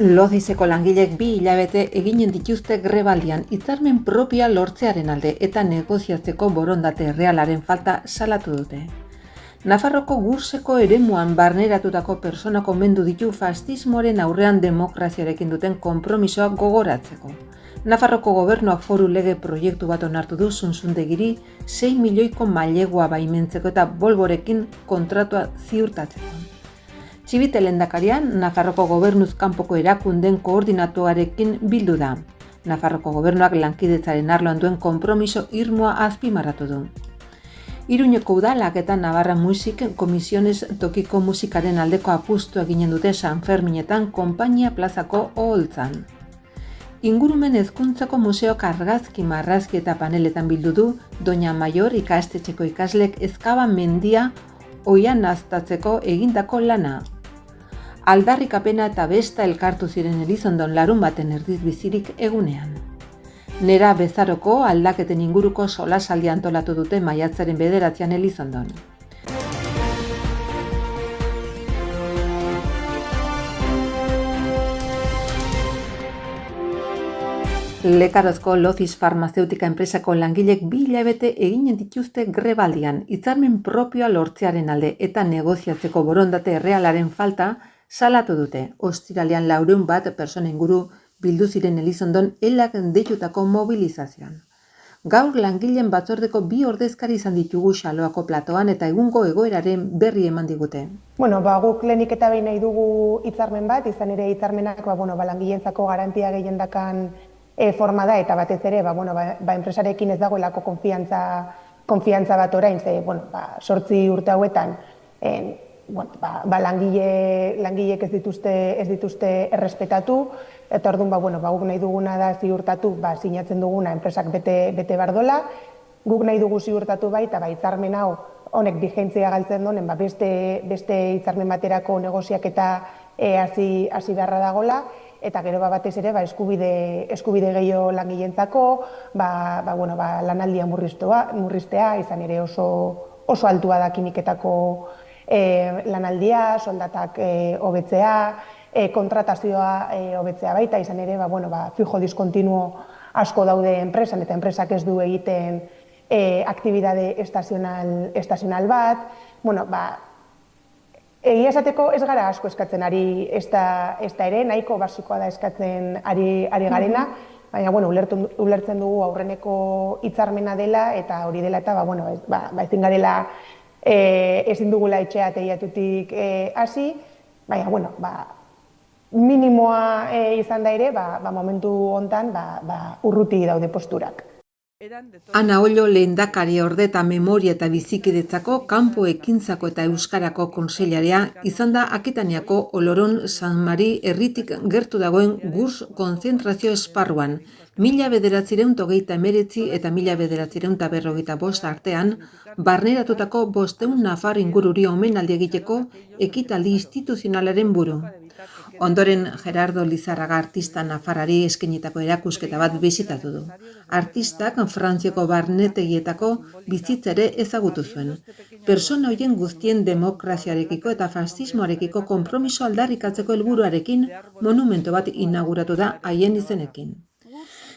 Lodizeko langileek 2 hilabete eginen dituzte grebaldian hitzarmen propioa lortzearen alde eta negoziatzeko borondate errealaren falta salatu dute. Nafarroko Gurseko eremuan barneratutako pertsonak omendu ditu fascismoaren aurrean demokraziarekin duten konpromisoa gogoratzeko. Nafarroko gobernuak foru lege proiektu bat onartu du Zunzundegiri 6 milioiko mailegua baimentzeko eta Volvorekin kontratua ziurtatzeko. Txibite lehendakarian, Nafarroko gobernuz kanpoko erakunden koordinatuarekin bildu da. Nafarroko gobernuak lankidetzaren arloan duen konpromiso irmoa azpimarratu du. Iruñeko udalak eta Navarra Music Komisiones tokiko musikaren aldeko apustua ginen dute San Ferminetan konpainia plazako oholtzan. Ingurumen hezkuntzako museok argazki, marrazki eta paneletan bildu du Doña Mayor ikastetxeko ikaslek Ezkaba mendia oian aztatzeko egindako lana. Aldarrikapena eta besta elkartu ziren Elizondon larunbaten erdiz bizirik egunean. Nera Bezaroko aldaketen inguruko solasaldia antolatu dute maiatzaren 9 Elizondon. Lekarozko Locis farmazeutika enpresako langilek 2 hilabete eginen dituzte grebaldian hitzarmen propioa lortzearen alde eta negoziatzeko borondate errealaren falta salatu dute. Ostiralean 400 bat pertsona inguru bildu ziren Elizondon elak deitutako mobilizazioan. Gaur langileen batzordeko 2 ordezkari izan ditugu Xaloako platoan eta egungo egoeraren berri eman digute. Guk lehenik eta behin nahi dugu hitzarmen bat, izan ere hitzarmenak langileentzako garantia gehiendakan forma da eta batez ere enpresarekin ez dagoelako konfiantza bat orain, 8 urte hauetan langileek ez dituzte errespetatu, eta orduan guk nahi duguna da ziurtatu sinatzen duguna enpresak bete bardola, guk nahi dugu ziurtatu baita hitzarmen hau honek bigentzia galtzen duen beste hitzarmen baterako negoziaketa hasi beharra dagola, eta gero batez ere eskubide gehiago langileentzako, lanaldia murriztea, izan ere oso altua da kimiketako lanaldia, soldatak hobetzea, kontratazioa hobetzea baita, izan ere fijo diskontinuo asko daude enpresan, eta enpresak ez du egiten aktibidade estazional bat. Egia esateko ez gara asko eskatzen ari ezta ere, nahiko basikoa da eskatzen ari garena, baina ulertzen dugu aurreneko hitzarmena dela eta hori dela eta ezin garela ezin dugula etxea teilatutik hasi, baina minimoa izan da ere, momentu hontan urruti daude posturak. Ana Ollo lehendakari orde eta memoria eta bizikidetzako kanpo ekintzako eta euskarako kontseilaria izan da Akitaniako Oloron San Mari herritik gertu dagoen Gurs konzentrazio esparruan, 1929 eta 1945 artean barneratutako 500 nafar ingururi omenaldi egiteko ekitaldi instituzionalaren buru. Ondoren Gerardo Lizarraga artista nafarrari eskainitako erakusketa bat bisitatu du. Artistak Frantziako barnetegietako bizitza ere ezagutu zuen. Persona horien guztien demokraziarekiko eta fascismoarekiko konpromiso aldarrikatzeko helburuarekin monumento bat inauguratu da haien izenekin.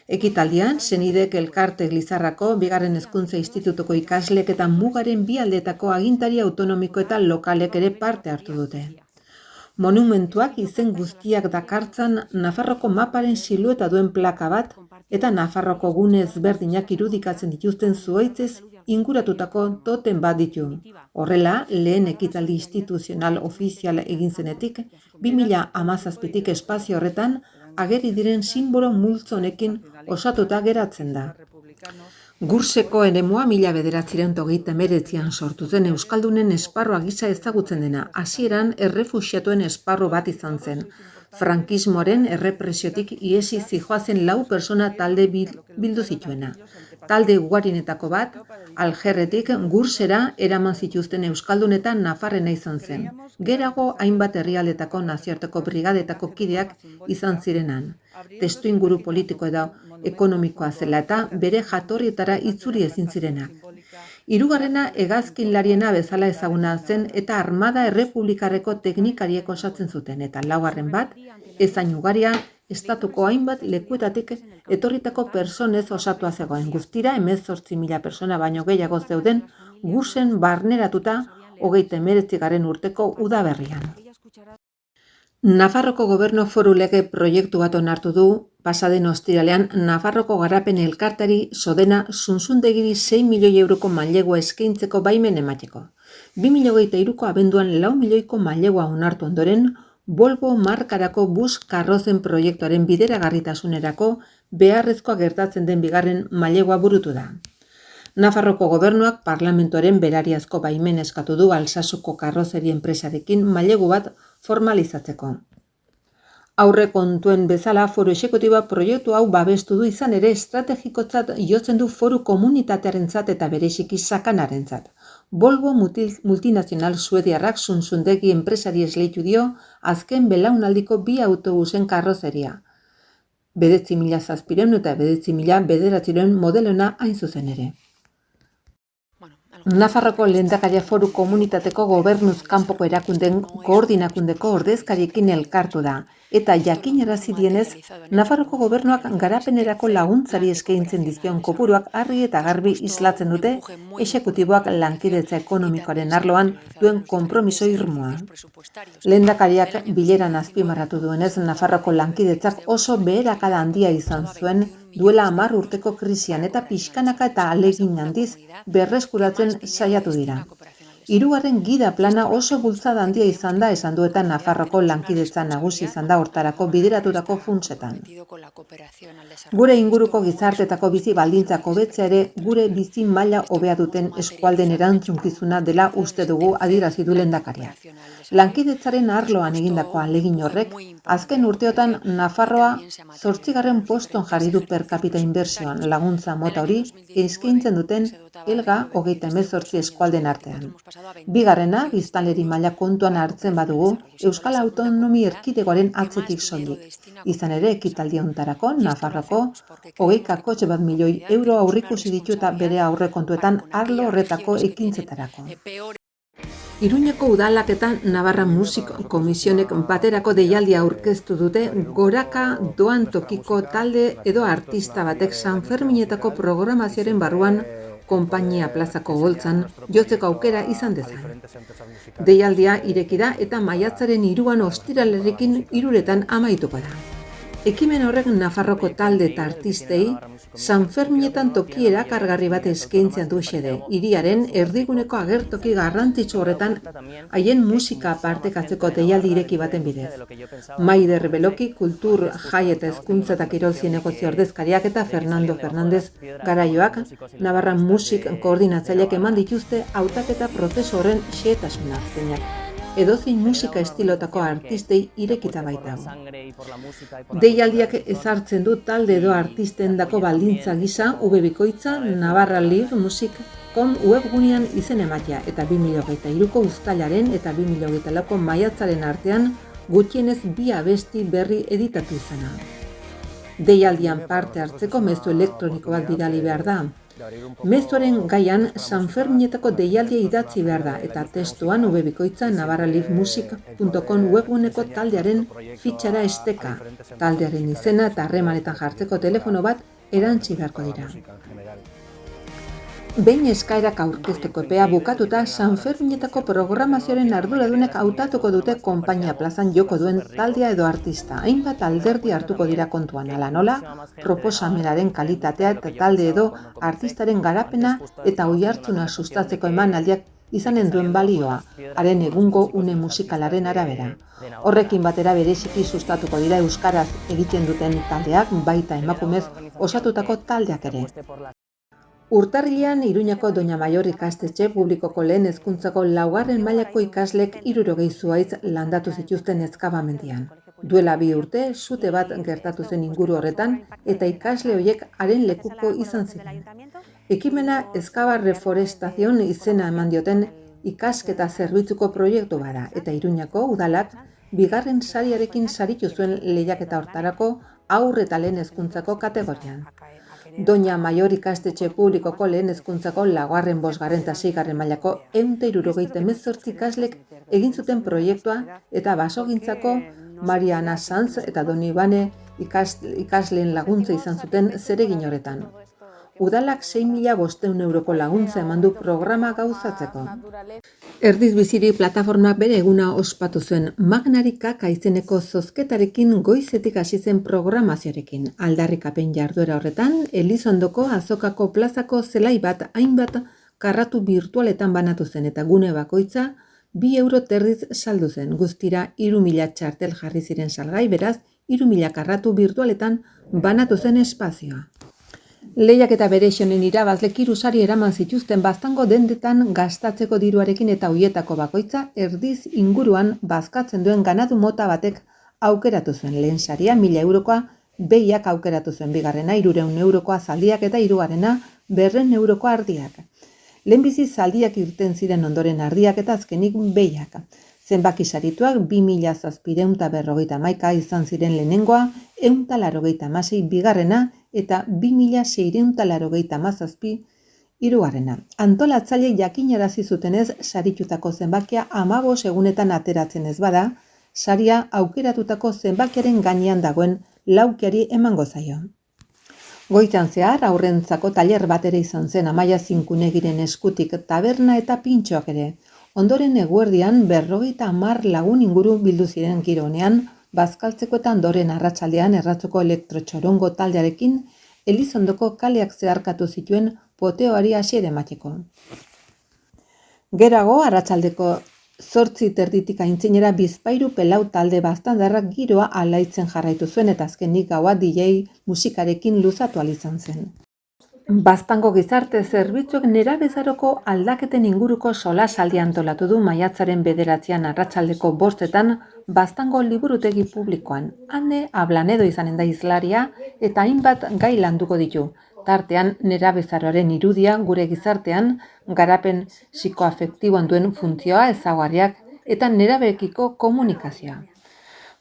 Ekitaldian, Senidek Elkarte Lizarrako 2. Hezkuntza Institutuko ikaslek eta Mugaren 2 aldeetako agintari autonomiko eta lokalek ere parte hartu dute. Monumentuak izen guztiak dakartzan Nafarroko maparen silueta duen plaka bat eta Nafarroko gune ezberdinak irudikatzen dituzten zuhaitzez inguratutako totem bat ditu. Horrela, lehen ekitaldi instituzional ofizial egin zenetik, 2017tik espazio horretan ageri diren sinbolo multzo honekin osatuta geratzen da. Gurseko eremua 1929an sortu zen Euskaldunen esparrua gisa ezagutzen dena, hasieran errefuxiatuen esparru bat izan zen. Frankismoaren errepresiotik ihesi zihoazen 4 pertsona talde bildu zituena. Talde ugarinetako bat, Aljerretik Gursera eraman zituzten Euskaldun eta Nafarrena izan zen. Gerago hainbat herrialdetako nazioarteko brigadetako kideak izan zirenan. Testu inguru politiko edo ekonomikoa zela eta bere jatorrietara itzuli ezin zirenak. Hirugarrena hegazkinlariena bezala ezaguna zen eta Armada Errepublikarreko teknikariek osatzen zuten, eta laugarren bat, ezain ugaria, estatuko hainbat lekuetatik etorritako personez osatua zegoen. Guztira 18.000 persona baino gehiago zeuden Gusen barneratuta 19. urteko udaberrian. Nafarroko Gobernu Foru Lege proiektu bat onartu du pasaden ostiralean Nafarroko Garapen Elkarteari Sodena Zunzundegiri 6 milioi euroko mailegua eskaintzeko baimen emateko. 2023ko abenduan 4 milioiko mailegua onartu ondoren, Volvo markarako bus karrozen proiektuaren bideragarritasunerako beharrezkoa gertatzen den bigarren mailegua burutu da. Nafarroko Gobernuak parlamentoaren berariazko baimen eskatu du Alsasuko karrozeri enpresarekin mailegu bat formalizatzeko. Aurrekontuen bezala Foru Exekutiboa proiektu hau babestu du, izan ere estrategikotzat jotzen du foru komunitatearentzat eta bereziki sakanarentzat. Volvo multinazional suediarrak Zunzundegi enpresari esleitu dio azken belaunaldiko 2 autobusen karrozeria. 9.000 eta 9.000 modelona hain zuzen ere. Nafarroko lehendakaria Foru Komunitateko Gobernuz kanpoko erakundeen koordinakundeko ordezkariekin elkartu da, eta jakinarazi dienez, Nafarroko Gobernuak garapenerako laguntzari eskaintzen dizkion kopuruak argi eta garbi islatzen dute exekutiboak lankidetza ekonomikoaren arloan duen konpromiso irmoa. Lehendakariak bileran azpimarratu duenez, Nafarroko lankidetzak oso beherakada handia izan zuen duela 10 urteko krisian eta pixkanaka eta ahalegin handiz berreskuratzen saiatu dira. Hirugarren gida plana oso bultzada handia izan da, esan du, eta Nafarroko lankidetza nagusi izan da hortarako bideratutako funtsetan. Gure inguruko gizartetako bizi baldintzak hobetzea ere gure bizi maila hobea duten eskualden erantzunkizuna dela uste dugu, adierazi du lehendakariak. Lankidetzaren arloan egindako ahalegin horrek, azken urteotan Nafarroa 8. postuan jarri du per capita inbertsioan, laguntza mota hori eskaintzen duten Elga 38 eskualden artean. Bigarrena, biztanleri maila kontuan hartzen badugu, Euskal Autonomi Erkidegoaren atzetik soilik. Izan ere, ekitaldi hontarako Nafarroko 21 milioi euro aurreikusi ditu eta bere aurrekontuetan arlo horretako ekintzetarako. Iruñeko udalak eta Navarra Musik Komisionek baterako deialdia aurkeztu dute goraka doan tokiko talde edo artista batek San Ferminetako programazioaren barruan konpainia plazako goltzan jotzeko aukera izan dezan. Deialdia ireki da eta maiatzaren 3an ostiralerekin 3 amaituko da. Ekimen horrek Nafarroko talde eta artistei San Ferminetan toki erakargarri bat eskaintzea du xede, hiriaren erdiguneko agertoki garrantzitsu horretan haien musika partekatzeko deialdi ireki baten bidez. Maider Beloki, kultur, jai eta hezkuntza eta kirol zinegozio ordezkariak eta Fernando Fernández Garaioak, Navarra Musik koordinatzaileak eman dituzte hautaketa prozesu horren xehetasunak, zeinak edozein musika estilotako artistei irekita baita. Deialdiak ezartzen du talde edo artistendako baldintza gisa bikoitza navarralivemusic.com webgunean izen ematea eta 2023ko uztailaren eta 2024ko maiatzaren artean gutxienez 2 abesti berri editatu izana. Deialdian parte hartzeko mezu elektroniko bat bidali behar da. Mezuaren gaian San Ferminetako deialdia idatzi behar da eta testuan bikoitza navarralivemusic.com webguneko taldearen fitxara esteka, taldearen izena eta harremanetan jartzeko telefono bat erantzi beharko dira. Behin eskaerak aurkezteko epea bukatuta, San Ferminetako programazioaren arduradunek hautatuko dute konpainia plazan joko duen taldea edo artista. Hainbat alderdi hartuko dira kontuan, ala nola, proposamenaren kalitatea eta talde edo artistaren garapena eta oihartzuna sustatzeko emanaldiak izanen duen balioa, haren egungo une musikalaren arabera. Horrekin batera bereziki sustatuko dira euskaraz egiten duten taldeak, baita emakumez osatutako taldeak ere. Urtarrilean Iruñako Doña Maior ikastetxe publikoko lehen hezkuntzako 4. mailako ikaslek 60 zuhaitz landatu zituzten Ezkabamendian. Duela 2 urte, sute bat gertatu zen inguru horretan eta ikasle horiek haren lekuko izan ziren. Ekimena Ezkaba Reforestazion izena eman dioten ikasketa zerbitzuko proiektu bada eta Iruñako udalak 2. sariarekin saritu zuen lehiaketa hortarako haur eta lehen hezkuntzako kategorian. Doña Maior ikastetxe publikoko lehen hezkuntzako 4., 5. eta 6. mailako 178 ikaslek egin zuten proiektua eta basogintzako Maria Ana Sanz eta Donibane ikasleen laguntza izan zuten zeregin horretan. Udalak 6.500 euroko laguntza eman du programa gauzatzeko. Erdiz biziri plataformak bere eguna ospatu zuen Magnari Kaka izeneko zozketarekin goizetik hasi zen programazioarekin. Aldarrikapen jarduera horretan, Elizondoko azokako plazako zelai bat hainbat karratu virtualetan banatu zen eta gune bakoitza 2 euro terdiz saldu zen. Guztira 3.000 txartel jarri ziren salgai, beraz 3.000 karratu virtualetan banatu zen espazioa. Lehiak eta berexionen irabazlek 3 sari eraman zituzten Baztango dendetan gastatzeko diruarekin eta hoietako bakoitza erdiz inguruan bazkatzen duen ganadu mota batek aukeratu zuen. Lehen saria 1.000 eurokoa behiak aukeratu zuen, bigarrena 300 eurokoa zaldiak eta hirugarrena 200 eurokoa ardiak. Lehenbizi zaldiak irten ziren ondoren ardiak eta azkenik behiak. Zenbaki sarituak 2.751 izan ziren lehenengoa, 186 bigarrena eta 2.687 hirugarrena. Antolatzaileek jakinarazi zutenez saritutako zenbakia 15 egunetan ateratzen ez bada, saria aukeratutako zenbakiaren gainean dagoen laukiari emango zaio. Goizean zehar haurrentzako tailer bat ere izan zen Amaia Zinkunegiren eskutik, taberna eta pintxoak ere. Ondoren eguerdian 50 lagun inguru bildu ziren giro honean, bazkaltzeko eta ondoren arratsaldean erratzoko elektrotxorongo taldearekin Elizondoko kaleak zeharkatu zituen poteoari hasiera emateko. Gerago arratsaldeko 8:30 aintzinera Bizpahiru Pelau talde baztandarrak giroa alaitzen jarraitu zuen eta azkenik gaua DJ musikarekin luzatu ahal izan zen. Baztango gizarte zerbitzuek nerabezaroko aldaketen inguruko solasaldia antolatu du maiatzaren 9 arratsaldeko 5 Baztango liburutegi publikoan. Ane Ablanedo izanen da hizlaria eta hainbat gai landuko ditu. Tartean nerabezaroaren irudia gure gizartean, garapen psikoafektiboan duen funtzioa ezaugarriak eta nerabeekiko komunikazioa.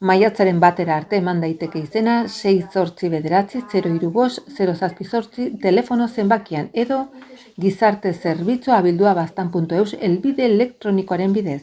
Maiatzaren 1 arte eman daiteke izena 689-035-078 telefono zenbakian edo gizarte zerbitzua abildua baztan.eus helbide elektronikoaren bidez.